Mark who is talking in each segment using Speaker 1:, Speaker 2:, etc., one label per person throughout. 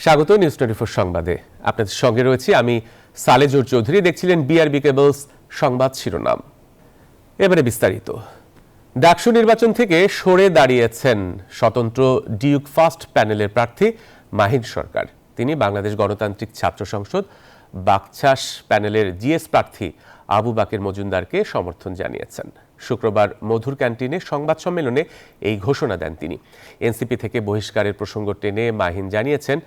Speaker 1: স্বাগত নিউজ 24 সংবাদে। আপনাদের সঙ্গে রয়েছি আমি সালেজুর চৌধুরী। দেখছিলেন বিআরবি কেবলস সংবাদ শিরোনাম। এবারে বিস্তারিত। ডাকসু নির্বাচন থেকে সরে দাঁড়িয়েছেন স্বতন্ত্র ডিউক ফার্স্ট প্যানেলের প্রার্থী মাহিন সরকার। তিনি বাংলাদেশ গণতান্ত্রিক ছাত্র সংসদ বাকছাস প্যানেলের জিএস প্রার্থী আবু বাকের মজুমদারকে সমর্থন জানিয়েছেন। শুক্রবার মধুর ক্যান্টিনে সংবাদ সম্মেলনে এই ঘোষণা দেন তিনি। এনসিপি থেকে বহিষ্কারের প্রসঙ্গ টেনে মাহিন জানিয়েছেন,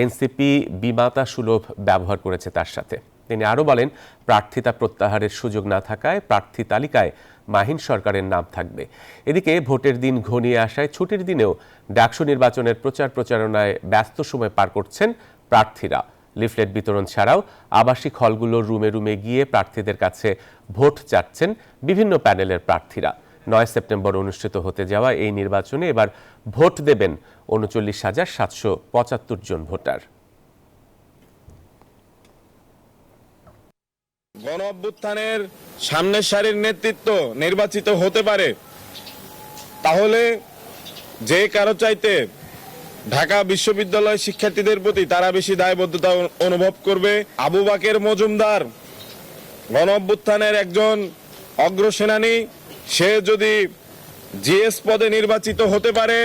Speaker 1: এনসিপি বিমাতা সুলভ ব্যবহার করেছে তার সাথে। তিনি আরও বলেন, প্রার্থিতা প্রত্যাহারের সুযোগ না থাকায় প্রার্থী তালিকায় মাহিন সরকারের নাম থাকবে। এদিকে ভোটের দিন ঘনিয়ে আসায় ছুটির দিনেও ডাকসু নির্বাচনের প্রচার প্রচারণায় ব্যস্ত সময় পার করছেন প্রার্থীরা। লিফলেট বিতরণ ছাড়াও আবাসিক হলগুলোর রুমে রুমে গিয়ে প্রার্থীদের কাছে ভোট চাচ্ছেন বিভিন্ন প্যানেলের প্রার্থীরা। 9 সেপ্টেম্বর অনুষ্ঠিত হতে যাওয়া এই নির্বাচনে এবার ভোট দেবেন 39,775 জন ভোটার।
Speaker 2: গণ অভ্যুত্থানের সামনের সারির নেতৃত্ব নির্বাচিত হতে পারে, তাহলে যে কারো চাইতে ঢাকা বিশ্ববিদ্যালয় শিক্ষার্থীদের প্রতি তারা বেশি দায়বদ্ধতা অনুভব করবে। আবু বাকের মজুমদার গণ অভ্যুত্থানের একজন অগ্রসেনানী, সে যদি জিএস পদে নির্বাচিত হতে পারে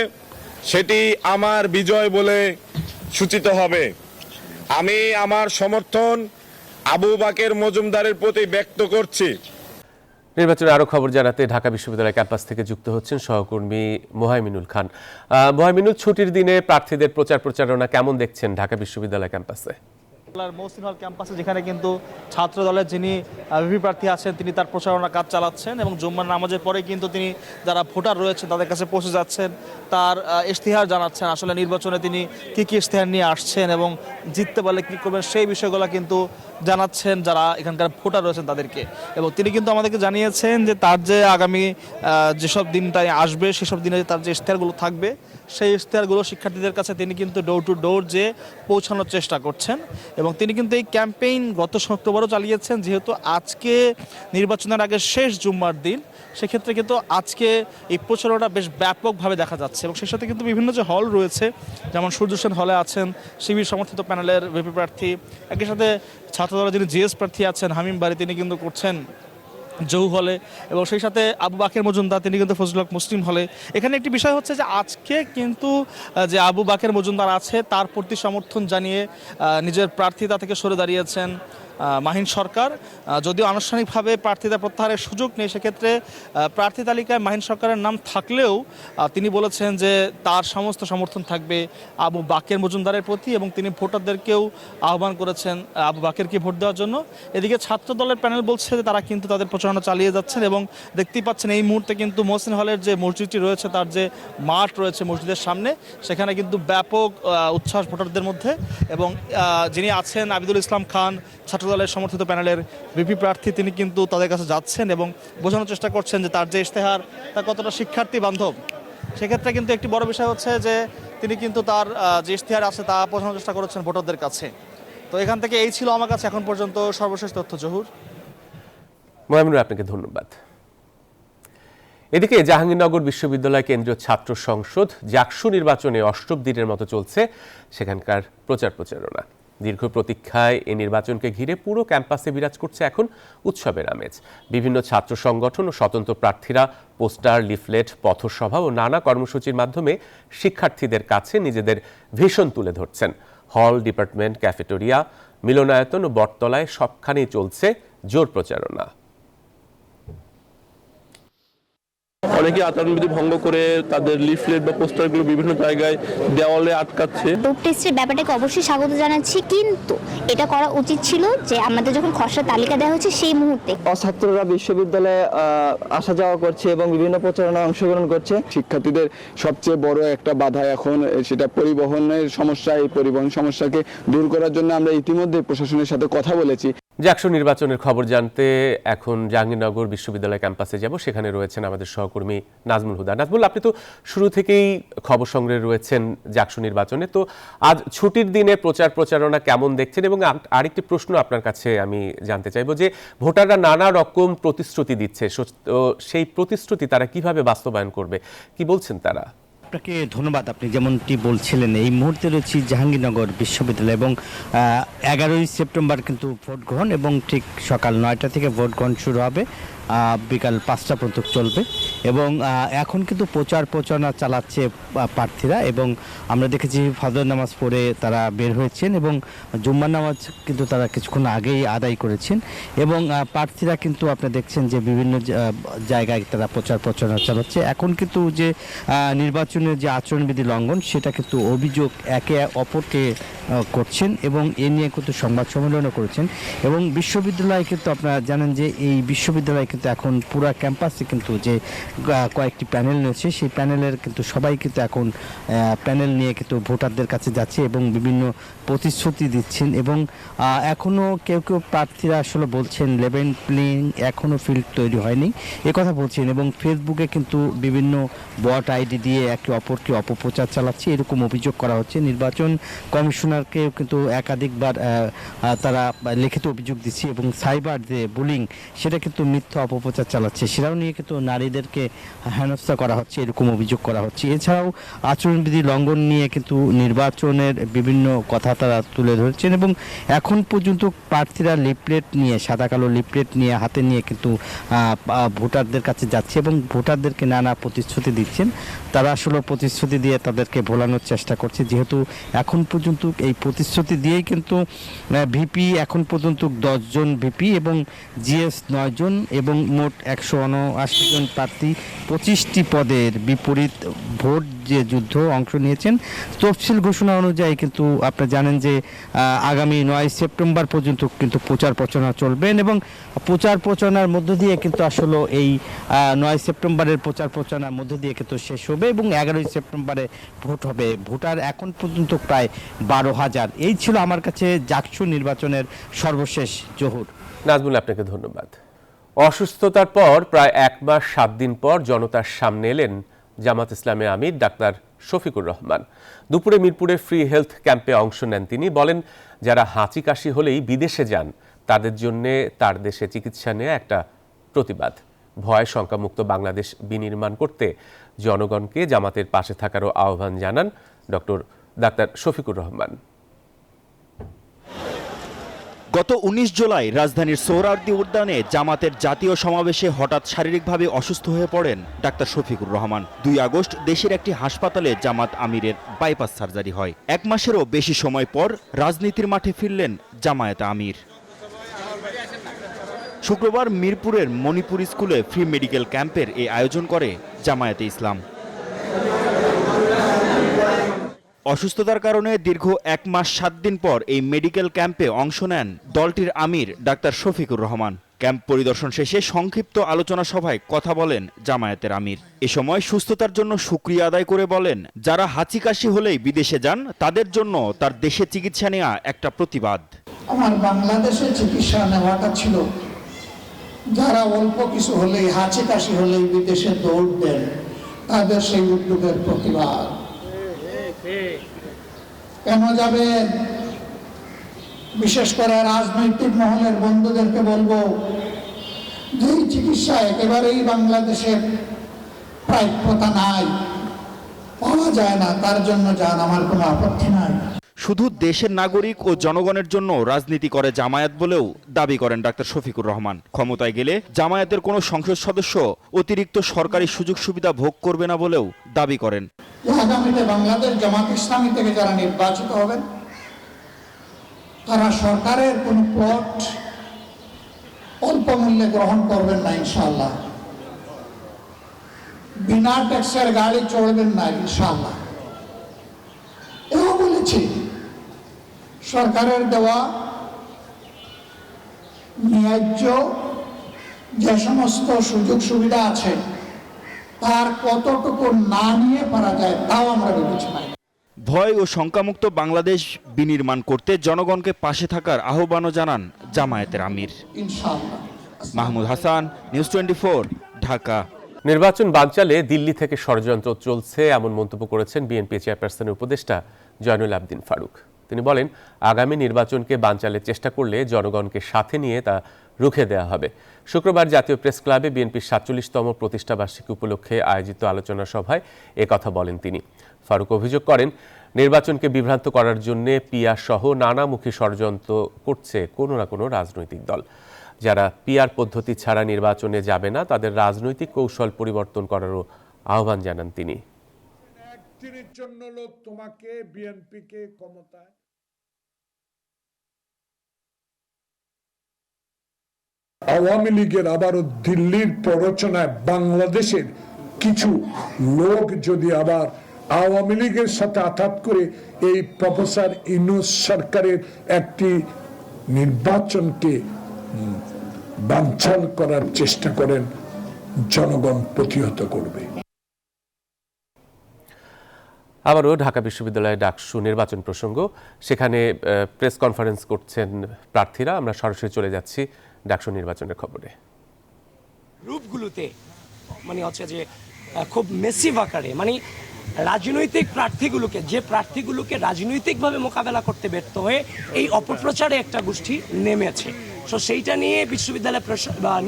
Speaker 2: সেটি আমার বিজয় বলে সূচিত হবে। আমি আমার সমর্থন আবু বাকের মজুমদারের প্রতি ব্যক্ত করছি।
Speaker 1: নির্বাচনের আরো খবর জানাতে ঢাকা বিশ্ববিদ্যালয় ক্যাম্পাস থেকে যুক্ত হচ্ছেন সহকর্মী মোহাইমিনুল খান। মোহাইমিনুল, ছুটির দিনে প্রার্থীদের প্রচার প্রচারণা কেমন দেখছেন ঢাকা বিশ্ববিদ্যালয় ক্যাম্পাসে?
Speaker 3: মহসিন হল ক্যাম্পাসে, যেখানে কিন্তু ছাত্র দলের যিনি ভিপি প্রার্থী আছেন তিনি তার প্রচারণা কাজ চালাচ্ছেন এবং জুম্মার নামাজের পরে কিন্তু তিনি যারা ভোটার রয়েছেন তাদের কাছে পৌঁছে যাচ্ছেন, তার ইশতেহার জানাচ্ছেন। আসলে নির্বাচনে তিনি কি ইশতেহার নিয়ে আসছেন এবং জিততে পারলে কী করবেন সেই বিষয়গুলো কিন্তু জানাচ্ছেন যারা এখানকার ভোটার রয়েছেন তাদেরকে। এবং তিনি কিন্তু আমাদেরকে জানিয়েছেন যে তার যে আগামী যেসব দিনটায় আসবে সেসব দিনে তার যে ইশতেহারগুলো থাকবে সেই ইশতেহারগুলো শিক্ষার্থীদের কাছে তিনি কিন্তু ডোর টু ডোর যে পৌঁছানোর চেষ্টা করছেন। এবং তিনি কিন্তু এই ক্যাম্পেইন গত শুক্রবারও চালিয়েছেন। যেহেতু আজকে নির্বাচনের আগে শেষ জুম্মার দিন, সেক্ষেত্রে কিন্তু আজকে এই প্রচারণাটা বেশ ব্যাপকভাবে দেখা যাচ্ছে। এবং সেই সাথে কিন্তু বিভিন্ন যে হল রয়েছে, যেমন সূর্য সেন হলে আছেন শিবির সমর্থিত প্যানেলের ভিপি প্রার্থী, একই সাথে ছাত্রদলের যিনি জিএস প্রার্থী আছেন হামিম বাড়ি, তিনি কিন্তু করছেন জহু হলে, এবং সেই সাথে আবু বাকের মজুমদার তিনি কিন্তু ফজলুল হক মুসলিম হলে। এখানে একটি বিষয় হচ্ছে যে আজকে কিন্তু যে আবু বাকের মজুমদার আছে তার প্রতি সমর্থন জানিয়ে নিজের প্রার্থিতা থেকে সরে দাঁড়িয়েছেন মাহিন সরকার। যদিও আনুষ্ঠানিকভাবে প্রার্থিতা প্রত্যাহারের সুযোগ নেই, সেক্ষেত্রে প্রার্থী তালিকায় মাহিন সরকারের নাম থাকলেও তিনি বলেছেন যে তার সমস্ত সমর্থন থাকবে আবু বাকের মজুমদারের প্রতি, এবং তিনি ভোটারদেরকেও আহ্বান করেছেন আবু বাকেরকে ভোট দেওয়ার জন্য। এদিকে ছাত্র দলের প্যানেল বলছে যে তারা কিন্তু তাদের প্রচারণা চালিয়ে যাচ্ছেন, এবং দেখতেই পাচ্ছেন এই মুহূর্তে কিন্তু মহসিন হলের যে মসজিদটি রয়েছে তার যে মাঠ রয়েছে মসজিদের সামনে, সেখানে কিন্তু ব্যাপক উচ্ছ্বাস ভোটারদের মধ্যে। এবং যিনি আছেন আবিদুল ইসলাম খান ছাত্রদলের সমর্থিত প্যানেলের ভিপি প্রার্থী, তিনি কিন্তু তাদের কাছে যাচ্ছেন এবং বোঝানোর চেষ্টা করছেন যে তার যে ইশতেহার তা কতটা শিক্ষার্থী বান্ধব। সেক্ষেত্রে কিন্তু একটি বড় বিষয় হচ্ছে যে তিনি কিন্তু তার যে ইশতেহার আছে তা বোঝানোর চেষ্টা করেছেন ভোটারদের কাছে। তো এখান থেকে এই ছিল আমার কাছে এখন পর্যন্ত সর্বশেষ তথ্য। জহুর,
Speaker 1: মোহাইমিনুল, আপনাকে ধন্যবাদ। এদিকে জাহাঙ্গীরনগর বিশ্ববিদ্যালয় কেন্দ্রীয় ছাত্র সংসদ জাকসু নির্বাচনে অষ্টম দিনের মতো চলছে সেখানকার প্রচার প্রচারণা। দীর্ঘ প্রতীক্ষায় এই নির্বাচনকে ঘিরে পুরো ক্যাম্পাসে বিরাজ করছে এখন উৎসবের আমেজ। বিভিন্ন ছাত্র সংগঠন ও স্বতন্ত্র প্রার্থীরা পোস্টার, লিফলেট, পথসভা ও নানা কর্মসূচির মাধ্যমে শিক্ষার্থীদের কাছে নিজেদের ভিশন তুলে ধরছেন। হল, ডিপার্টমেন্ট, ক্যাফেটেরিয়া, মিলনায়তন ও বটতলায় সবখানেই চলছে জোর প্রচারণা।
Speaker 4: অনেকে আচরণবিধি ভঙ্গ করে তাদের লিফলেট বা পোস্টারগুলো বিভিন্ন জায়গায় দেওয়ালে আটকাচ্ছে।
Speaker 5: ডোপ টেস্টের ব্যাপারটাকে অবশ্যই স্বাগত জানাচ্ছি, কিন্তু এটা করা উচিত ছিল যে আমাদের যখন খসড়া তালিকা দেওয়া হয়েছে সেই মুহূর্তে।
Speaker 6: ছাত্ররা বিশ্ববিদ্যালয়ে আসা যাওয়া করছে এবং বিভিন্ন প্রচারণায় অংশগ্রহণ করছে।
Speaker 7: শিক্ষার্থীদের সবচেয়ে বড় একটা বাধা এখন সেটা পরিবহনের সমস্যা। এই পরিবহন সমস্যাকে দূর করার জন্য আমরা ইতিমধ্যে প্রশাসনের সাথে কথা বলেছি।
Speaker 1: জাকসু নির্বাচনের খবর জানতে এখন জাহাঙ্গীরনগর বিশ্ববিদ্যালয় ক্যাম্পাসে যাব। সেখানে রয়েছেন আমাদের সহকর্মী নাজমুল হুদা। নাজমুল, আপনি তো শুরু থেকেই খবর সংগ্রহে রয়েছেন জাকসু নির্বাচনে, তো আজ ছুটির দিনে প্রচার প্রচারণা কেমন দেখছেন? এবং আরেকটি প্রশ্ন আপনার কাছে আমি জানতে চাইব যে ভোটাররা নানা রকম প্রতিশ্রুতি দিচ্ছে, সেই প্রতিশ্রুতি তারা কিভাবে বাস্তবায়ন করবে, কি বলছেন তারা?
Speaker 8: আপনাকে ধন্যবাদ। আপনি যেমনটি বলছিলেন, এই মুহূর্তে রয়েছি জাহাঙ্গীরনগর বিশ্ববিদ্যালয় এবং 11ই সেপ্টেম্বর কিন্তু ভোট গ্রহণ এবং ঠিক সকাল 9টা থেকে ভোট গ্রহণ শুরু হবে, বিকাল 5টা পর্যন্ত চলবে এবং এখন কিন্তু প্রচারণা চালাচ্ছে প্রার্থীরা এবং আমরা দেখেছি ফজর নামাজ পড়ে তারা বের হয়েছেন এবং জুম্মার নামাজ কিন্তু তারা কিছুক্ষণ আগেই আদায় করেছেন এবং প্রার্থীরা কিন্তু আপনি দেখছেন যে বিভিন্ন জায়গায় তারা প্রচারণা চালাচ্ছে। এখন কিন্তু যে নির্বাচনের যে আচরণবিধি লঙ্ঘন সেটা কিন্তু অভিযোগ একে অপরকে করছেন এবং এ নিয়ে কিন্তু সংবাদ সম্মেলনও করেছেন এবং বিশ্ববিদ্যালয় কিন্তু আপনারা জানেন যে এই বিশ্ববিদ্যালয় কিন্তু এখন পুরো ক্যাম্পাসে কিন্তু যে কয়েকটি প্যানেল রয়েছে সেই প্যানেলের কিন্তু সবাই কিন্তু এখন প্যানেল নিয়ে কিন্তু ভোটারদের কাছে যাচ্ছে এবং বিভিন্ন প্রতিশ্রুতি দিচ্ছেন এবং এখনও কেউ প্রার্থীরা আসলে বলছেন লেভেল প্লেইং এখনও ফিল্ড তৈরি হয়নি কথা বলছেন এবং ফেসবুকে কিন্তু বিভিন্ন বট আইডি দিয়ে একে অপরকে অপপ্রচার চালাচ্ছে এরকম অভিযোগ করা হচ্ছে। নির্বাচন কমিশনারকেও কিন্তু একাধিকবার তারা লিখিত অভিযোগ দিচ্ছে এবং সাইবার যে বুলিং সেটা কিন্তু মিথ্যা অপপ্রচার চালাচ্ছে, সেটাও নিয়ে কিন্তু নারীদেরকে হেনস্থা করা হচ্ছে এরকম অভিযোগ করা হচ্ছে। এছাড়াও আচরণবিধি লঙ্ঘন নিয়ে কিন্তু নির্বাচনের বিভিন্ন কথা তারা তুলে ধরছেন এবং এখন পর্যন্ত প্রার্থীরা লিফলেট নিয়ে সাদা কালো লিফলেট নিয়ে হাতে নিয়ে কিন্তু ভোটারদের কাছে যাচ্ছে এবং ভোটারদেরকে নানা প্রতিশ্রুতি দিচ্ছেন। তারা আসলে প্রতিশ্রুতি দিয়ে তাদেরকে ভোলানোর চেষ্টা করছে, যেহেতু এখন পর্যন্ত এই প্রতিশ্রুতি দিয়েই কিন্তু ভিপি এখন পর্যন্ত 10 জন ভিপি এবং জিএস 9 জন এবং মোট 179 জন প্রার্থী 25টি পদের বিপরীত ভোট যে যুদ্ধ অংশ নিয়েছেন। তফসিল ঘোষণা অনুযায়ী কিন্তু আপনারা জানেন যে আগামী 9 সেপ্টেম্বর পর্যন্ত কিন্তু প্রচারণা চলবেন এবং প্রচারণার মধ্য দিয়ে কিন্তু আসলে এই 9 সেপ্টেম্বরের প্রচারণার মধ্য দিয়ে কিন্তু শেষ হবে এবং 11ই সেপ্টেম্বরে ভোট হবে। ভোটার এখন পর্যন্ত প্রায় 12,000। এই ছিল আমার কাছে জাকসু নির্বাচনের সর্বশেষ জহুর।
Speaker 1: নাজমুল, আপনাকে ধন্যবাদ। অসুস্থতার পর প্রায় 1 মাস 7 দিন পর জনতার সামনে এলেন জামাত ইসলামের আমির ডাক্তার শফিকুর রহমান। দুপুরে মিরপুরে ফ্রি হেলথ ক্যাম্পে অংশ নেন তিনি। বলেন, যারা হাঁচি কাশি হলেই বিদেশে যান তাদের জন্যে তার দেশে চিকিৎসা নেওয়া একটা প্রতিবাদ। ভয় শঙ্কামুক্ত বাংলাদেশ বিনির্মাণ করতে জনগণকে জামাতের পাশে থাকারও আহ্বান জানান ডাক্তার শফিকুর রহমান।
Speaker 9: গত 19 জুলাই রাজধানীর সোহরাওয়ার্দী উদ্যানে জামাতের জাতীয় সমাবেশে হঠাৎ শারীরিকভাবে অসুস্থ হয়ে পড়েন ডাক্তার শফিকুর রহমান। 2 আগস্ট দেশের একটি হাসপাতালে জামাত আমিরের বাইপাস সার্জারি হয়। 1 মাসেরও বেশি সময় পর রাজনীতির মাঠে ফিরলেন জামায়াতে আমির। শুক্রবার মিরপুরের মণিপুর স্কুলে ফ্রি মেডিকেল ক্যাম্পের এই আয়োজন করে জামায়াতে ইসলাম। অসুস্থতার কারণে দীর্ঘ 1 মাস 7 দিন পর এই মেডিকেল ক্যাম্পে অংশ নেন দলটির আমির ডাক্তার শফিকুর রহমান। ক্যাম্প পরিদর্শন শেষে সংক্ষিপ্ত আলোচনা সভায় কথা বলেন জামায়াতের আমির। এ সময় সুস্থতার জন্য শুকরিয়া আদায় করে বলেন, যারা হাঁচি কাশি হলেই বিদেশে যান তাদের জন্য তার দেশে চিকিৎসা নেওয়া একটা প্রতিবাদ।
Speaker 10: আমার বাংলাদেশে চিকিৎসা নেওয়াটা ছিল, যারা অল্প কিছু হলেই হাঁচি কাশি হলেই বিদেশে দৌড় দেন তাদের সেই উদ্যোগের প্রতিবাদ। কেন যাবেন? বিশেষ করে রাজনৈতিক মহলের বন্ধুদেরকে বলবো, যেই চিকিৎসা একেবারেই বাংলাদেশের প্রাপ্যতা নাই, পাওয়া যায় না, তার জন্য যান, আমার কোনো আপত্তি নাই।
Speaker 9: শুধু দেশের নাগরিক ও জনগণের জন্য রাজনীতি করে জামায়াত বলেও দাবি করেন ডাক্তার শফিকুর রহমান। ক্ষমতায় গেলে জামায়াতের কোনো সংসদ সদস্য অতিরিক্ত সরকারি সুযোগ সুবিধা ভোগ করবে না বলেও দাবি করেন।
Speaker 10: আগামীতে বাংলাদেশ জামাত ইসলামী থেকে যারা নির্বাচিত হবেন তারা সরকারের কোন প্লট অল্প মূল্যে গ্রহণ করবেন না ইনশাআল্লাহ। বিনা ট্যাক্সের গাড়ি চড়বেন না ইনশাআল্লাহ। এও বলেছি, সরকারের দেওয়া ন্যায্য যে সমস্ত সুযোগ সুবিধা আছে তার কতটুকু না নিয়ে পারা যায় তাও আমরা বিবেচনায়।
Speaker 9: ভয় ও শঙ্কামুক্ত বাংলাদেশ বিনির্মাণ করতে জনগণকে পাশে থাকার আহ্বানও জানান জামায়াতের আমির।
Speaker 10: ইনশাআল্লাহ।
Speaker 9: মাহমুদ হাসান, নিউজ 24, ঢাকা।
Speaker 1: নির্বাচন বানচালে দিল্লি থেকে ষড়যন্ত্র চলছে এমন মন্তব্য করেছেন বিএনপি চেয়ারপারসনের উপদেষ্টা জয়নুল আবদিন ফারুক। তিনি বলেন, আগামী নির্বাচনকে বানচালের চেষ্টা করলে জনগণকে সাথে নিয়ে তা রুখে দেওয়া হবে। শুক্রবার জাতীয় প্রেস ক্লাবে বিএনপির ৪৭তম প্রতিষ্ঠাবার্ষিকী উপলক্ষে আয়োজিত আলোচনা সভায় একথা বলেন তিনি। ফারুক অভিযোগ করেন, নির্বাচনকে বিভ্রান্ত করার জন্য পিআর সহ নানামুখী ষড়যন্ত্র করছে কোনো না কোনো রাজনৈতিক দল। যারা পিআর পদ্ধতি ছাড়া নির্বাচনে যাবে না, তাদের রাজনৈতিক কৌশল পরিবর্তন করারও আহ্বান জানান তিনি।
Speaker 10: একদিনের জন্য লোক তোমাকে বিএনপিকে ক্ষমতায় আওয়ামী লীগের আবারও দিল্লির প্ররোচনায় বাংলাদেশের কিছু লোক যদি আবার আওয়ামী লীগের সাথে আঘাত করে এই প্রফেসর ইউনূস সরকারের একটি নির্বাচনকে বানচাল করার চেষ্টা করেন, জনগণ প্রতিহত করবে।
Speaker 1: আবারও ঢাকা বিশ্ববিদ্যালয়ে ডাকসু নির্বাচন প্রসঙ্গ, সেখানে প্রেস কনফারেন্স করছেন প্রার্থীরা। আমরা সরাসরি চলে যাচ্ছি ডাকসু নির্বাচনের খবরে।
Speaker 11: গ্রুপগুলোতে মানে হচ্ছে যে খুব মেসিভ আকারে মানে রাজনৈতিক প্রার্থীগুলোকে রাজনৈতিকভাবে মোকাবেলা করতে ব্যর্থ হয়ে এই অপপ্রচারে একটা গোষ্ঠী নেমেছে। সো সেইটা নিয়ে বিশ্ববিদ্যালয়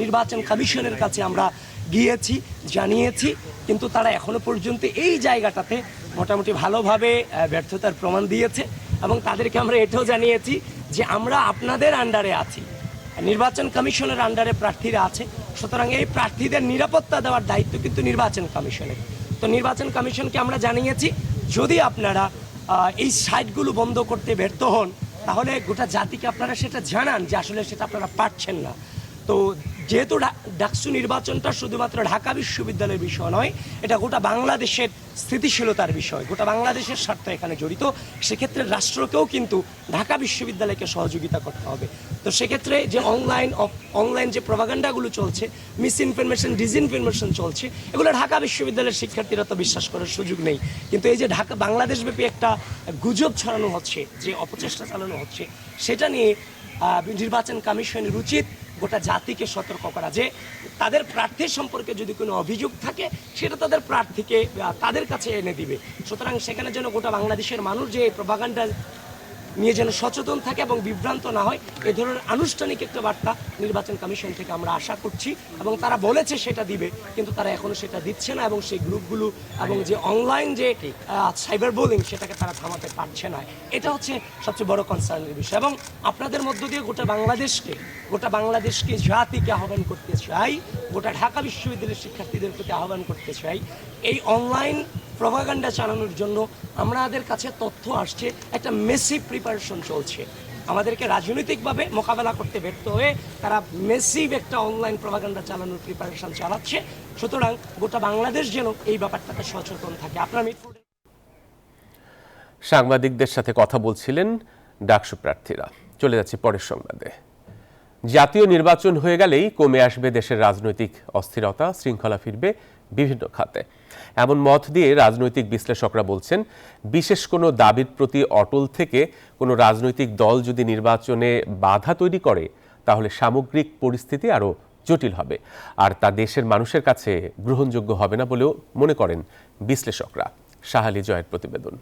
Speaker 11: নির্বাচন কমিশনের কাছে আমরা গিয়েছি, জানিয়েছি, কিন্তু তারা এখনো পর্যন্ত এই জায়গাটাতে মোটামুটি ভালোভাবে ব্যর্থতার প্রমাণ দিয়েছে। এবং তাদেরকে আমরা এটাও জানিয়েছি যে আমরা আপনাদের আন্ডারে আছি, নির্বাচন কমিশনের আন্ডারে প্রার্থীরা আছে, সুতরাং এই প্রার্থীদের নিরাপত্তা দেওয়ার দায়িত্ব কিন্তু নির্বাচন কমিশনের। তো নির্বাচন কমিশনকে আমরা জানিয়েছি, যদি আপনারা এই সাইটগুলো বন্ধ করতে ব্যর্থ হন, তাহলে গোটা জাতিকে আপনারা সেটা জানান যে আসলে সেটা আপনারা পারছেন না। তো যেহেতু ডাকসু নির্বাচনটা শুধুমাত্র ঢাকা বিশ্ববিদ্যালয়ের বিষয় নয়, এটা গোটা বাংলাদেশের স্থিতিশীলতার বিষয়, গোটা বাংলাদেশের স্বার্থ এখানে জড়িত, সেক্ষেত্রে রাষ্ট্রকেও কিন্তু ঢাকা বিশ্ববিদ্যালয়কে সহযোগিতা করতে হবে। তো সেক্ষেত্রে যে অনলাইন যে প্রপাগান্ডাগুলো চলছে, মিস ইনফরমেশন, ডিসইনফরমেশন চলছে, এগুলো ঢাকা বিশ্ববিদ্যালয়ের শিক্ষার্থীরা তো বিশ্বাস করার সুযোগ নেই। কিন্তু এই যে বাংলাদেশব্যাপী একটা গুজব ছড়ানো হচ্ছে, যে অপচেষ্টা চালানো হচ্ছে, সেটা নিয়ে নির্বাচন কমিশনের উচিত গোটা জাতিকে সতর্ক করা, যে তাদের প্রার্থীর সম্পর্কে যদি কোনো অভিযোগ থাকে সেটা তাদের প্রার্থীকে তাদের কাছে এনে দিবে। সুতরাং সেখানে যেন গোটা বাংলাদেশের মানুষ যে প্রপাগান্ডা নিয়ে যেন সচেতন থাকে এবং বিভ্রান্ত না হয়, এ ধরনের আনুষ্ঠানিক একটা বার্তা নির্বাচন কমিশন থেকে আমরা আশা করছি। এবং তারা বলেছে সেটা দিবে, কিন্তু তারা এখনো সেটা দিচ্ছে না, এবং সেই গ্রুপগুলো এবং যে অনলাইন যে সাইবার বুলিং, সেটাকে তারা থামাতে পারছে না। এটা হচ্ছে সবচেয়ে বড় কনসার্নের বিষয়। এবং আপনাদের মধ্য দিয়ে গোটা বাংলাদেশকে জাতিকে আহ্বান করতে চাই, গোটা ঢাকা বিশ্ববিদ্যালয়ের শিক্ষার্থীদের প্রতি আহ্বান করতে চাই, এই অনলাইন প্রপাগান্ডা চালানোর জন্য আমাদের কাছে তথ্য আসছে, একটা মেসিভ প্রিপারেশন চলছে। আমাদেরকে রাজনৈতিকভাবে মোকাবেলা করতে ব্যর্থ হয়ে তারা মেসিভ একটা অনলাইন প্রপাগান্ডা চালানোর প্রিপারেশন চালাচ্ছে। সুতরাং গোটা বাংলাদেশ যেন এই ব্যাপারটাতে সচেতন থাকে। আপনার
Speaker 1: সাংবাদিকদের সাথে কথা বলছিলেন ডাকসু প্রার্থীরা। চলে যাচ্ছে পরের সংবাদে। জাতীয় নির্বাচন হয়ে গেলেই কমে আসবে দেশের রাজনৈতিক অস্থিরতা, শৃঙ্খলা ফিরবে বিভিন্ন খাতে। এমন মত দিয়ে রাজনৈতিক বিশ্লেষকরা বলছেন, বিশেষ কোনো দাবির প্রতি অটল থেকে কোনো রাজনৈতিক দল যদি নির্বাচনে বাধা তৈরি করে, তাহলে সামগ্রিক পরিস্থিতি আরও জটিল হবে, আর তা দেশের মানুষের কাছে গ্রহণযোগ্য হবে না বলেও মনে করেন বিশ্লেষকরা। শাহালি জয়ের প্রতিবেদন।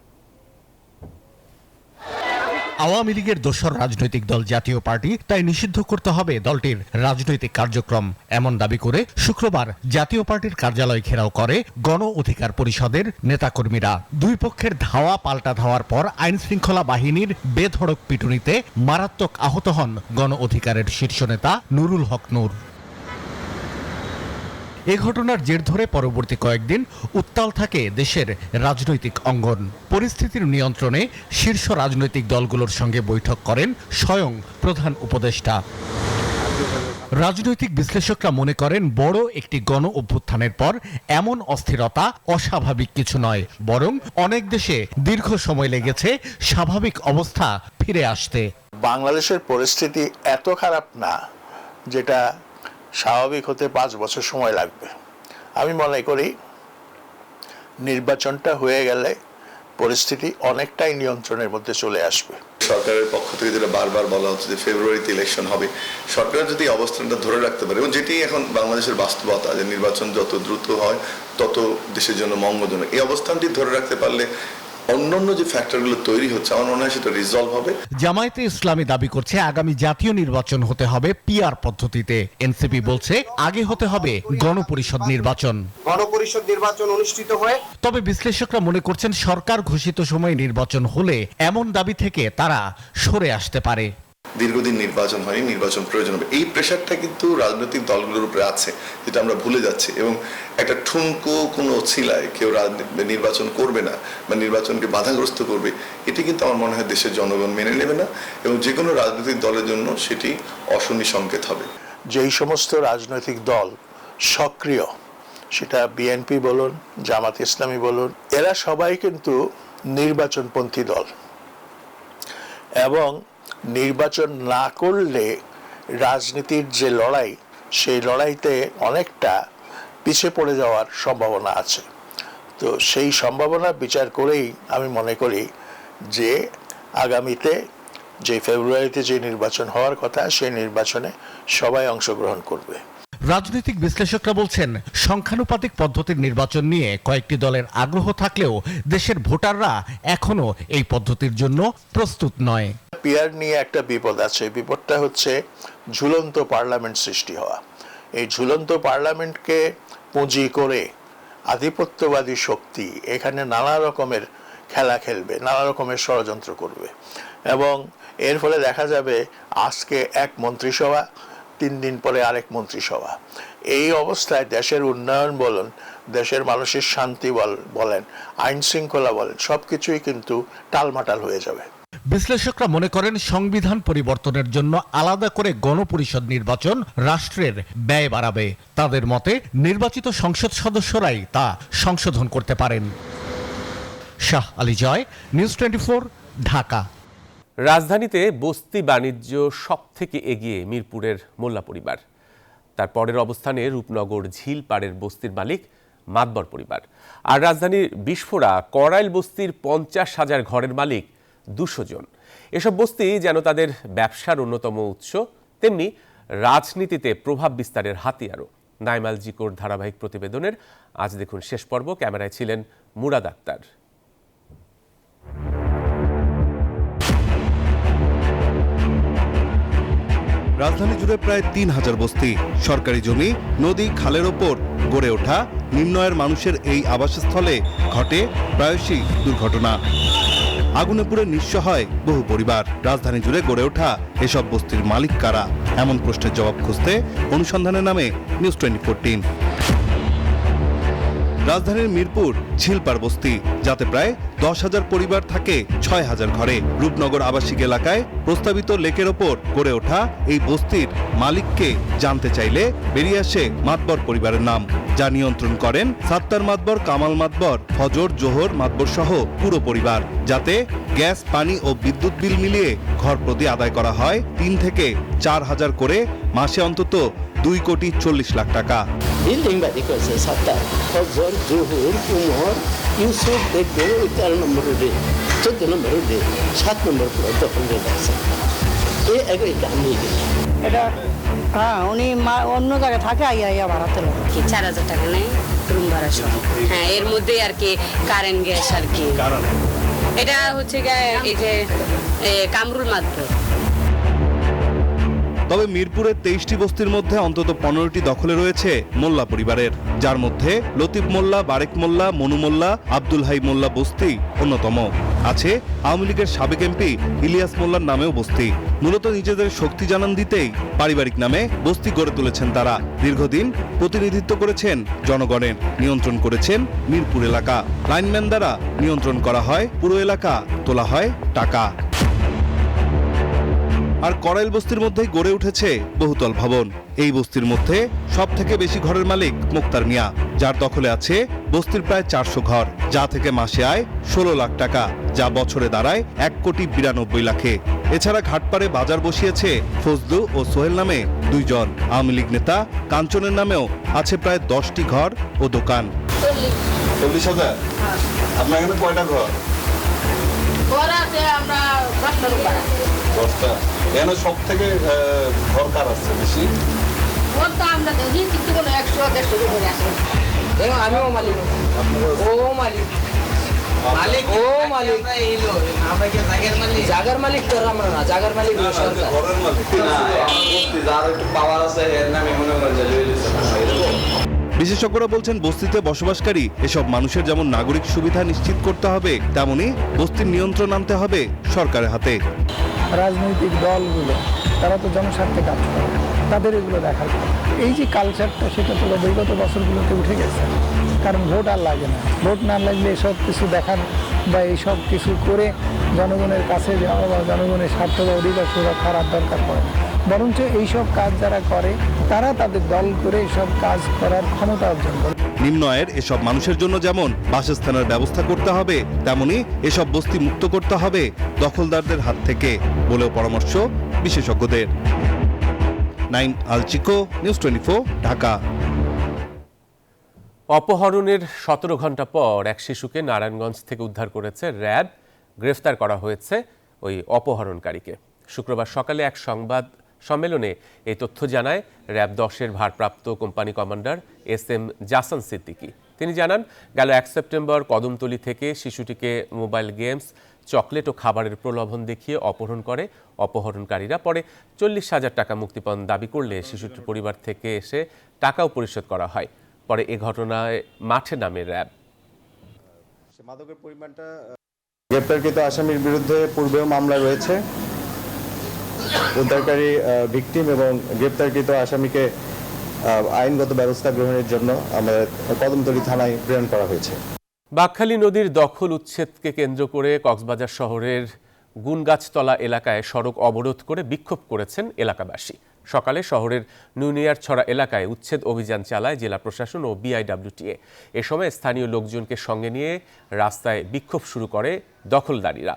Speaker 12: আওয়ামী লীগের দোসর রাজনৈতিক দল জাতীয় পার্টি, তাই নিষিদ্ধ করতে হবে দলটির রাজনৈতিক কার্যক্রম, এমন দাবি করে শুক্রবার জাতীয় পার্টির কার্যালয় ঘেরাও করে গণ অধিকার পরিষদের নেতাকর্মীরা। দুই পক্ষের ধাওয়া পাল্টা ধাওয়ার পর আইন শৃঙ্খলা বাহিনীর বেধড়ক পিটুনিতে মারাত্মক আহত হন গণ অধিকারের শীর্ষ নেতা নুরুল হক নূর। এ ঘটনার জের ধরে পরবর্তী কয়েকদিন উত্তাল থাকে দেশের রাজনৈতিক অঙ্গন। পরিস্থিতির নিয়ন্ত্রণে শীর্ষ রাজনৈতিক দলগুলোর সঙ্গে বৈঠক করেন স্বয়ং প্রধান উপদেষ্টা। রাজনৈতিক বিশ্লেষকরা মনে করেন, বড় একটি গণ অভ্যুত্থানের পর এমন অস্থিরতা অস্বাভাবিক কিছু নয়, বরং অনেক দেশে দীর্ঘ সময় লেগেছে স্বাভাবিক অবস্থা ফিরে আসতে।
Speaker 13: বাংলাদেশের পরিস্থিতি এত খারাপ না যেটা স্বাভাবিক হতে 5 বছর সময় লাগবে। আমি মনে করি নির্বাচনটা হয়ে গেলে পরিস্থিতি অনেকটাই নিয়ন্ত্রণের মধ্যে চলে আসবে।
Speaker 14: সরকারের পক্ষ থেকে যেটা বারবার বলা হচ্ছে যে ফেব্রুয়ারিতে ইলেকশন হবে, সরকার যদি অবস্থানটা ধরে রাখতে পারে, এবং যেটি এখন বাংলাদেশের বাস্তবতা, যে নির্বাচন যত দ্রুত হয় তত দেশের জন্য মঙ্গলজনক, এই অবস্থানটি ধরে রাখতে পারলে অন্যান্য যে ফ্যাক্টরগুলো তৈরি হচ্ছে আমার মনে হয় সেটা রিজলভ হবে।
Speaker 12: জামায়াতে ইসলামী দাবি করছে আগামী জাতীয় নির্বাচন হতে হবে পিআর পদ্ধতিতে। এনসিপি বলছে আগে হতে হবে গণপরিষদ নির্বাচন।
Speaker 15: গণপরিষদ নির্বাচন অনুষ্ঠিত হয়ে,
Speaker 12: তবে বিশ্লেষকরা মনে করছেন সরকার ঘোষিত সময়ে নির্বাচন হলে এমন দাবি থেকে তারা সরে আসতে পারে।
Speaker 14: দীর্ঘদিন নির্বাচন হয়নি, নির্বাচন প্রয়োজন হবে, এই প্রেশারটা কিন্তু রাজনৈতিক দলগুলোর উপরে আছে, যেটা আমরা ভুলে যাচ্ছি। এবং একটা ঠুনকো কোনো ছিলায় কেউ নির্বাচন করবে না বা নির্বাচনকে বাধাগ্রস্ত করবে, এটি কিন্তু আমার মনে হয় দেশের জনগণ মেনে নেবে না এবং যে কোনো রাজনৈতিক দলের জন্য সেটি অশনি সংকেত হবে।
Speaker 13: যেই সমস্ত রাজনৈতিক দল সক্রিয়, সেটা বিএনপি বলুন, জামাত ইসলামী বলুন, এরা সবাই কিন্তু নির্বাচনপন্থী দল এবং নির্বাচন না করলে রাজনীতির যে লড়াই, সেই লড়াইতে অনেকটা পিছিয়ে পড়ে যাওয়ার সম্ভাবনা আছে। তো সেই সম্ভাবনা বিচার করেই আমি মনে করি যে আগামীতে যে ফেব্রুয়ারিতে যে নির্বাচন হওয়ার কথা, সেই নির্বাচনে সবাই অংশগ্রহণ করবে।
Speaker 12: রাজনৈতিক বিশ্লেষকরা বলছেন সংখ্যানুপাতিক পদ্ধতির নির্বাচন নিয়ে কয়েকটি দলের আগ্রহ থাকলেও দেশের ভোটাররা এখনো এই পদ্ধতির জন্য প্রস্তুত নয়।
Speaker 13: পিআর নিয়ে একটা বিপদ আছে, বিপদটা হচ্ছে ঝুলন্ত পার্লামেন্ট সৃষ্টি হওয়া। এই ঝুলন্ত পার্লামেন্টকে পুঁজি করে আধিপত্যবাদী শক্তি এখানে নানা রকমের খেলা খেলবে, নানা রকমের ষড়যন্ত্র করবে এবং এর ফলে দেখা যাবে আজকে এক মন্ত্রিসভা, 3 দিন পরে আরেক মন্ত্রিসভা। এই অবস্থায় দেশের উন্নয়ন বলুন, দেশের মানুষের শান্তি বলেন, আইন শৃঙ্খলা বলেন, সবকিছুই কিন্তু টালমাটাল হয়ে যাবে।
Speaker 12: বিশ্লেষকরা মনে করেন সংবিধান পরিবর্তনের জন্য আলাদা করে গণপরিষদ নির্বাচন রাষ্ট্রের ব্যয় বাড়াবে। তাদের মতে নির্বাচিত সংসদ সদস্যরাই তা সংশোধন করতে পারেন। শাহ আলী জয়, নিউজ 24, ঢাকা।
Speaker 1: রাজধানীতে বস্তি বাণিজ্য সব থেকে এগিয়ে মিরপুরের মোল্লা পরিবার। তার পরের অবস্থানে রূপনগর ঝিল পাড়ের বস্তির মালিক মাতবর পরিবার। আর রাজধানীর বিস্ফোরা করাইল বস্তির 50,000 ঘরের মালিক 200 জন। এসব বস্তি যেন তাদের ব্যবসার অন্যতম উৎস, তেমনি রাজনীতিতে প্রভাব বিস্তারের হাতিয়ারও। নাইমাল জিকোর ধারাবাহিক প্রতিবেদনের আজ দেখুন শেষ পর্ব। ক্যামেরায় ছিলেন মুরাদ আক্তার।
Speaker 16: রাজধানী জুড়ে প্রায় 3000 বস্তি, সরকারি জমি, নদী, খালের ওপর গড়ে ওঠা নিম্ন আয়ের মানুষের এই আবাসস্থলে ঘটে প্রায়শই দুর্ঘটনা। আগুনে পুড়ে নিঃস্ব হয় বহু পরিবার। রাজধানী জুড়ে গড়ে ওঠা এসব বস্তির মালিক কারা, এমন প্রশ্নের জবাব খুঁজতে অনুসন্ধানে নামে নিউজ 24 টিম। রাজধানীর মিরপুর ঝিলপাড় বস্তি, যাতে প্রায় 10,000 পরিবার থাকে 6,000 ঘরে। রূপনগর আবাসিক এলাকায় প্রস্তাবিত লেকের ওপর গড়ে ওঠা এই বস্তির মালিককে জানতে চাইলে বেরিয়ে আসে মাতবর পরিবারের নাম, যা নিয়ন্ত্রণ করেন সাত্তার মাতবর, কামাল মাতবর, ফজর, জোহর মাতবর সহ পুরো পরিবার। যাতে গ্যাস, পানি ও বিদ্যুৎ বিল মিলিয়ে ঘর প্রতি আদায় করা হয় 3 থেকে 4,000 করে মাসে অন্তত 2,40 লাখ টাকা।
Speaker 17: বিল্ডিং বাড়ি করেছে সাত্তার, ফজর, জোহর, উমর, ইউসুফ, দেখবে 13 নম্বর রোডে, 14 নম্বর রোডে, 7 নম্বর দখল রোড আছে। এটা আমি
Speaker 18: এটা হ্যাঁ, উনি অন্য জায়গায় থাকে, আইয়া ভাড়াতে লাগে।
Speaker 19: 4,000 টাকা নেই রুম ভাড়া সহ। হ্যাঁ, এর মধ্যে আর কি কারেন্ট, গ্যাস আর কি। এটা হচ্ছে এই যে কামরুল মাতবর।
Speaker 16: তবে মিরপুরের 23টি বস্তির মধ্যে অন্তত 15টি দখলে রয়েছে মোল্লা পরিবারের, যার মধ্যে লতিফ মোল্লা, বারেক মোল্লা, মনু মোল্লা, আব্দুল হাই মোল্লা বস্তি অন্যতম। আছে আওয়ামী লীগের সাবেক এমপি ইলিয়াস মোল্লার নামেও বস্তি। মূলত নিজেদের শক্তি জানান দিতেই পারিবারিক নামে বস্তি গড়ে তুলেছেন তারা। দীর্ঘদিন প্রতিনিধিত্ব করেছেন জনগণের, নিয়ন্ত্রণ করেছেন মিরপুর এলাকা। লাইনম্যান দ্বারা নিয়ন্ত্রণ করা হয় পুরো এলাকা, তোলা হয় টাকা। আর করাইল বস্তির মধ্যেই গড়ে উঠেছে বহুতল ভবন। এই বস্তির মধ্যে সব থেকে বেশি ঘরের মালিক মোক্তার মিয়া, যার দখলে আছে বস্তির প্রায় 400 ঘর, যা থেকে মাসে আয় 16 লাখ টাকা, যা বছরে দাঁড়ায় 1,92 লাখে। এছাড়া ঘাটপাড়ে বাজার বসিয়েছে ফজলু ও সোহেল নামে 2 জন। আওয়ামী লীগ নেতা কাঞ্চনের নামেও আছে প্রায় 10টি ঘর ও দোকান।
Speaker 14: 40,000? আপনার এখানে কয়টা ঘর?
Speaker 18: আমরা 10টা রুম ভাড়া।
Speaker 14: 10টা? এখানে সব থেকে ঘর কার আছে বেশি?
Speaker 18: ওর তো আমরা দেখি কিন্তু কোনো 100-150 করে আছে। আমিও মালিক, ও মালিক, মালিক
Speaker 20: ও মালিক আমরা কি জায়গার মালিক তো আমরা না, জায়গার মালিক হলো সরকার।
Speaker 21: যার একটু পাওয়ার আছে এর নামে মনে করেন যে
Speaker 16: বিশেষজ্ঞরা বলছেন বস্তিতে বসবাসকারী এসব মানুষের যেমন নাগরিক সুবিধা নিশ্চিত করতে হবে, তেমনি বস্তির নিয়ন্ত্রণ আনতে হবে সরকারের হাতে।
Speaker 22: রাজনৈতিক দলগুলো তারা তো জনস্বার্থে কাজ করে, তাদের এগুলো দেখার কথা। এই যে কালচারটা সেটা তো বিগত বছরগুলোতে উঠে গেছে, কারণ ভোট আর লাগে না। ভোট না লাগলে এসব কিছু দেখার বা এইসব কিছু করে জনগণের কাছে যাওয়া বা জনগণের স্বার্থ বা অধিকার সুরক্ষার আর দরকার পড়ে না, বরঞ্চ এইসব কাজ যারা করে তারা তাদের দল করে এইসব কাজ করার ক্ষমতা অর্জন করে।
Speaker 16: নিম্ন আয়ের এসব মানুষের জন্য যেমন বাসস্থানের ব্যবস্থা করতে হবে, তেমনি এসব বস্তি মুক্ত করতে হবে দখলদারদের হাত থেকে বলেও পরামর্শ বিশেষজ্ঞদের। নাইম আলচিকো, নিউজ 24, ঢাকা।
Speaker 1: অপহরণের 17 ঘন্টা পর এক শিশুকে নারায়ণগঞ্জ থেকে উদ্ধার করেছে র্যাব। গ্রেফতার করা হয়েছে ওই অপহরণকারীকে। শুক্রবার সকালে এক সংবাদ সম্মেলনে এই তথ্য জানায় র্যাব 10-এর ভারপ্রাপ্ত কোম্পানি কমান্ডার SM জাসান সিদ্দিকী। তিনি জানান, গেল 1 সেপ্টেম্বর কদমতলী থেকে শিশুটিকে মোবাইল গেমস, চকলেট ও খাবারের প্রলোভন দেখিয়ে অপহরণ করে অপহরণকারীরা। পরে 40,000 টাকা মুক্তিপণ দাবি করলে শিশুটির পরিবার থেকে এসে টাকাও পরিশোধ করা হয়। পরে এ ঘটনায় মাঠে নামে র্যাব।
Speaker 23: মাদকের পরিমাণটা গ্রেপ্তারকৃত আসামির বিরুদ্ধে পূর্বেও মামলা রয়েছে। উদ্ধারকারী ভিকটিম এবং গ্রেপ্তারকৃত আসামিকে আইনগত ব্যবস্থা গ্রহণের জন্য আমাদের কদমতলী থানায় প্রেরণ করা হয়েছে।
Speaker 1: বাঁকখালী নদীর দখল উচ্ছেদকে কেন্দ্র করে কক্সবাজার শহরের গুনগাছতলা এলাকায় সড়ক অবরোধ করে বিক্ষোভ করেছেন এলাকাবাসী। সকালে শহরের নুনিয়ারছড়া এলাকায় উচ্ছেদ অভিযান চালায় জেলা প্রশাসন ও BIWTA। এ সময় স্থানীয় লোকজনকে সঙ্গে নিয়ে রাস্তায় বিক্ষোভ শুরু করে দখলদারীরা।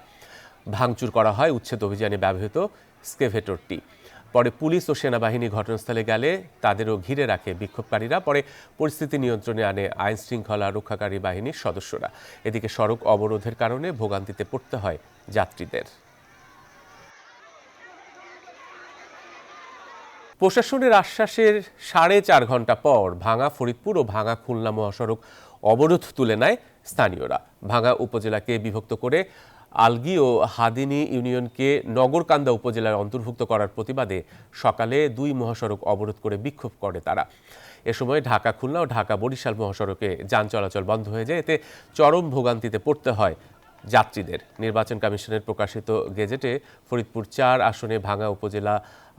Speaker 1: ভাঙচুর করা হয় উচ্ছেদ অভিযানে ব্যবহৃত স্কেভেটরটি। পরে পুলিশ ও সেনাবাহিনী ঘটনাস্থলে গেলে তাদেরও ঘিরে রাখে বিক্ষোভকারীরা। পরে পরিস্থিতি নিয়ন্ত্রণে আনে আইন শৃঙ্খলা রক্ষাকারী বাহিনীর সদস্যরা। এদিকে সড়ক অবরোধের কারণে ভোগান্তিতে পড়তে হয় যাত্রীদের। প্রশাসনের আশ্বাসের 4.5 ঘন্টা পর ভাঙা ফরিদপুর ও ভাঙা খুলনা মহাসড়ক অবরোধ তুলে নেয় স্থানীয়রা। ভাঙা উপজেলাকে বিভক্ত করে আলগি ও হাদিনী ইউনিয়নকে নগরকান্দা উপজেলার অন্তর্ভুক্ত করার প্রতিবাদে সকালে 2 মহাসড়ক অবরোধ করে বিক্ষোভ করে তারা। এ সময় ঢাকা খুলনা ও ঢাকা বরিশাল মহাসড়কে যান চলাচল বন্ধ হয়ে যায়। এতে চরম ভোগান্তিতে পড়তে হয় যাত্রীদের। নির্বাচন কমিশনের প্রকাশিত গেজেটে ফরিদপুর 4 আসনে ভাঙা উপজেলা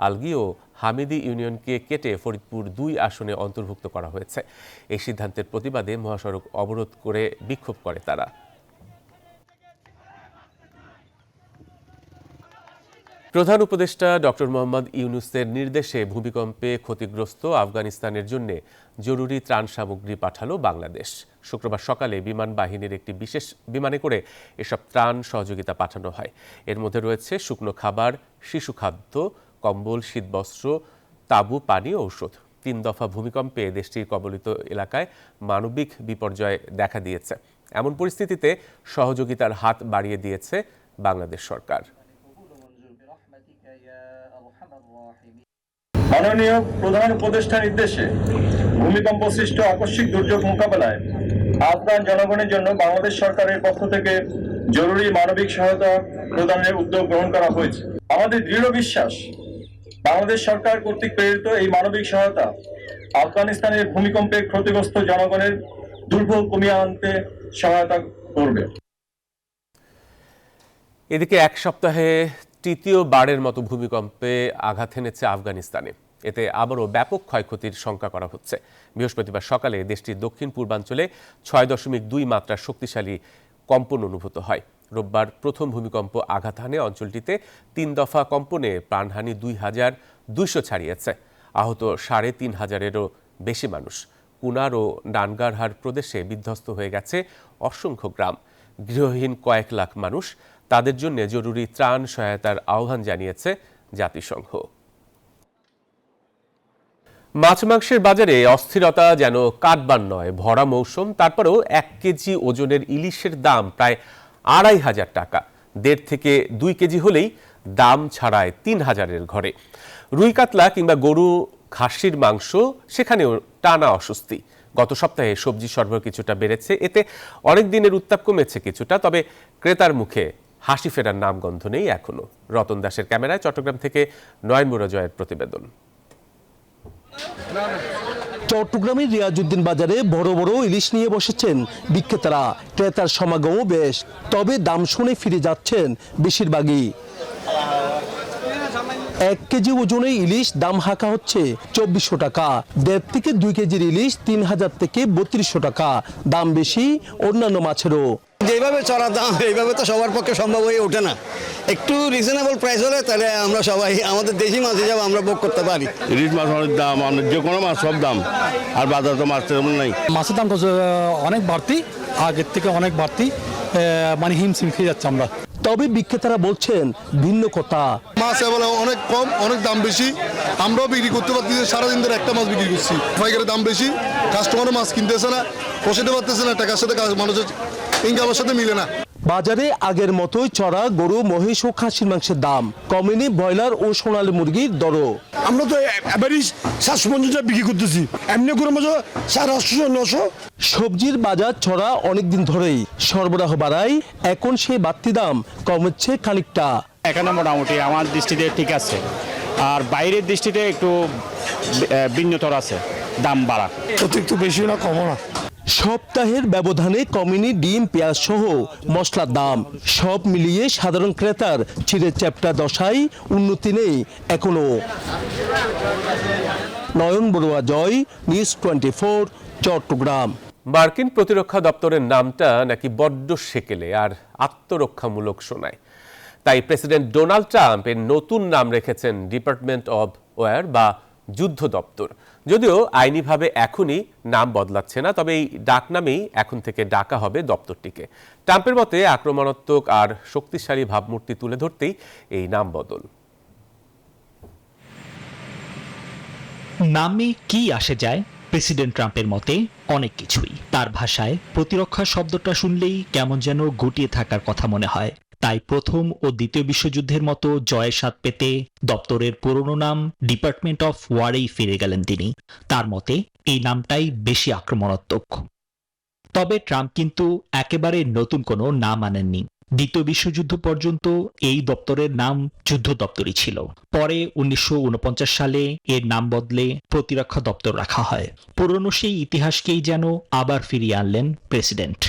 Speaker 1: আলগি ও হামিদি ইউনিয়নকে কেটে ফরিদপুর 2 আসনে অন্তর্ভুক্ত করা হয়েছে। এই সিদ্ধান্তের প্রতিবাদে মহাসড়ক অবরোধ করে বিক্ষোভ করে তারা। প্রধান উপদেষ্টা ডক্টর মোহাম্মদ ইউনূসের নির্দেশে ভূমিকম্পে ক্ষতিগ্রস্ত আফগানিস্তানের জন্য জরুরি ত্রাণ সামগ্রী পাঠালো বাংলাদেশ। শুক্রবার সকালে বিমান বাহিনীর একটি বিশেষ বিমানে করে এসব ত্রাণ সহযোগিতা পাঠানো হয়। এর মধ্যে রয়েছে শুকনো খাবার, শিশু খাদ্য, কম্বল, শীতবস্ত্র, তাঁবু, পানি, ঔষধ। 3 দফা ভূমিকম্পে দেশটির কবলিত এলাকায় মানবিক বিপর্যয় দেখা দিয়েছে। এমন পরিস্থিতিতে সহযোগিতার হাত বাড়িয়ে দিয়েছে বাংলাদেশ সরকার।
Speaker 24: মাননীয় প্রধান উপদেষ্টার নির্দেশে ভূমিকম্প সৃষ্ট আকস্মিক দুর্যোগ মোকাবেলায় আফগান জনগণের জন্য বাংলাদেশ সরকারের পক্ষ থেকে জরুরি মানবিক সহায়তা প্রদানের উদ্যোগ গ্রহণ করা হয়েছে। আমাদের দৃঢ় বিশ্বাস, বাংলাদেশ সরকার কর্তৃক প্রেরিত এই মানবিক সহায়তা আফগানিস্তানের ভূমিকম্পে ক্ষতিগ্রস্ত জনগণের দুর্ভোগ কমিয়ে আনতে সহায়তা করবে।
Speaker 1: এদিকে 1 সপ্তাহে তৃতীয়বারের মতো ভূমিকম্পে আঘাত এনেছে আফগানিস্তানে। এতে আবারও ব্যাপক ক্ষয়ক্ষতির শঙ্কা করা হচ্ছে। বৃহস্পতিবার সকালে দেশটির দক্ষিণ পূর্বাঞ্চলে 6.2 মাত্রার শক্তিশালী কম্পন অনুভূত হয়। রোববার প্রথম ভূমিকম্প আঘাত হানে অঞ্চলটিতে। 3 দফা কম্পনে প্রাণহানি 2,200 ছাড়িয়েছে। আহত 3,500-এরও বেশি মানুষ। কুনার ও নানগারহার প্রদেশে বিধ্বস্ত হয়ে গেছে অসংখ্য গ্রাম। গৃহহীন কয়েক লাখ মানুষ। তাদের জন্য জরুরি ত্রাণ সহায়তার আহ্বান জানিয়েছে জাতিসংঘ। মাছ মাংসের বাজারে অস্থিরতা যেন কাটবার নয়। ভরা মৌসুম, তারপরেও 1 কেজি ওজনের ইলিশের দাম প্রায় 2,500 টাকা। 1.5 থেকে 2 কেজি হলেই দাম ছাড়ায় 3,000-এর ঘরে। রুই কাতলা কিংবা গরু খাসির মাংস, সেখানেও টানা অস্বস্তি। গত সপ্তাহে সবজি সরবরাহ কিছুটা বেড়েছে, এতে অনেক দিনের উত্তাপ কমেছে কিছুটা, তবে ক্রেতার মুখে হাসি ফেরার নামগন্ধ নেই এখনো। রতন দাসের ক্যামেরায় চট্টগ্রাম থেকে নয়ন মুরাজয়ের প্রতিবেদন।
Speaker 2: চট্টগ্রামের রিয়াজউদ্দিন বাজারে বড় বড় ইলিশ নিয়ে বসেছেন বিক্রেতারা। ক্রেতার সমাগমও বেশ, তবে দাম শুনে ফিরে যাচ্ছেন বেশিরভাগই। 1 কেজি ওজনে ইলিশ দাম হাঁকা হচ্ছে 2400 টাকা, 1.5 থেকে 2 কেজির ইলিশ 3000 থেকে 3200 টাকা। দাম বেশি অন্যান্য মাছেরও।
Speaker 3: যেভাবে চড়া দাম এইভাবে তো সবার পক্ষে সম্ভব হয়ে ওঠে না। একটু রিজনেবল প্রাইস হলে তাহলে আমরা সবাই আমাদের দেশি মাছ হিসাবে আমরা ভোগ করতে পারি।
Speaker 4: ইলিশ মাছ অনেক দাম, যে কোনো মাছ সব দাম, আর বাজার তো মাছ তেমন নাই।
Speaker 22: মাছের দাম অনেক বাড়তি, আগের থেকে অনেক বাড়তি, মানে হিমশিম খেয়ে যাচ্ছে আমরা।
Speaker 2: তবে বিক্রেতারা বলছেন ভিন্ন কথা।
Speaker 5: মাছ এবার অনেক কম, অনেক দাম বেশি। আমরাও বিক্রি করতে পারছি, সারাদিন ধরে একটা মাছ বিক্রি করছি। পাইকারের দাম বেশি, কাস্টমারও মাছ কিনতেছে না, পোষাতে পারতেছে না, টাকার সাথে মানুষের ইনকামের সাথে মিলে না।
Speaker 2: বাজারে আগের মতোই চড়া গরু, মহিষ ও খাসির মাংসের দাম, কমেনি ব্রয়লার ও সোনালী মুরগির দরও।
Speaker 3: আমরা তো এভারেজ 750 টাকা বিক্রি করতেছি, এমনি করে মাছ 850-900।
Speaker 2: সবজির বাজার চড়া অনেকদিন ধরেই, সরবরাহ বাড়ায় এখন সেই বাড়তি দাম কমেছে খানিকটা।
Speaker 25: এখানে মোটামুটি আমার দৃষ্টিতে ঠিক আছে, আর বাইরের দৃষ্টিতে একটু ভিন্নতর আছে, দাম বাড়া।
Speaker 3: অতিরিক্ত বেশি না, কমও না।
Speaker 2: সপ্তাহের ব্যবধানে কমেনি ডিম, পেঁয়াজ সহ মশলার দাম। সব মিলিয়ে সাধারণ ক্রেতার চিড়ে চ্যাপ্টা দশায় উন্নতি নেই এখনো। নয়ন বড়ুয়া জয়, নিউজ 24, চট্টগ্রাম।
Speaker 1: মার্কিন প্রতিরক্ষা দপ্তরের নামটা নাকি বড্ড সেকেলে আর আত্মরক্ষামূলক শোনায়, তাই প্রেসিডেন্ট ডোনাল্ড ট্রাম্প এর নতুন নাম রেখেছেন ডিপার্টমেন্ট অব ওয়ার বা যুদ্ধ দপ্তর। যদিও আইনিভাবে এখনই নাম বদলাচ্ছে না, তবে এই ডাকনামেই এখন থেকে ডাকা হবে দপ্তরটিকে। ট্রাম্পের মতে আক্রমণাত্মক আর শক্তিশালী ভাবমূর্তি তুলে ধরতেই এই নাম বদল।
Speaker 26: নামে কি আসে যায় প্রেসিডেন্ট ট্রাম্পের মতে অনেক কিছুই। তার ভাষায় প্রতিরক্ষা শব্দটা শুনলেই কেমন যেন গুটিয়ে থাকার কথা মনে হয়। তাই প্রথম ও দ্বিতীয় বিশ্বযুদ্ধের মতো জয়ের স্বাদ পেতে দপ্তরের পুরনো নাম ডিপার্টমেন্ট অফ ওয়ারেই ফিরে গেলেন তিনি। তার মতে এই নামটাই বেশি আক্রমণাত্মক। তবে ট্রাম্প কিন্তু একেবারে নতুন কোনো নাম আনেননি। দ্বিতীয় বিশ্বযুদ্ধ পর্যন্ত এই দপ্তরের নাম যুদ্ধ দপ্তরই ছিল। পরে 1949 সালে এর নাম বদলে প্রতিরক্ষা দপ্তর রাখা হয়। পুরনো সেই ইতিহাসকেই যেন আবার ফিরিয়ে আনলেন প্রেসিডেন্ট।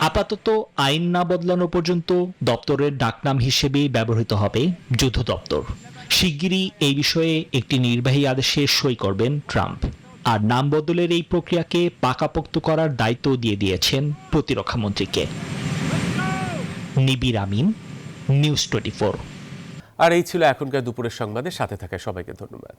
Speaker 26: আপাতত আইন না বদলানো পর্যন্ত দপ্তরের ডাকনাম হিসেবেই ব্যবহৃত হবে যুদ্ধ দপ্তর। শিগগিরই এই বিষয়ে একটি নির্বাহী আদেশে সই করবেন ট্রাম্প। আর নাম বদলের এই প্রক্রিয়াকে পাকাপোক্ত করার দায়িত্ব দিয়ে দিয়েছেন প্রতিরক্ষা মন্ত্রীকে। নিবির আমিন, নিউজ 24।
Speaker 1: আর এই ছিল এখনকার দুপুরের সংবাদের। সাথে থাকা সবাইকে ধন্যবাদ।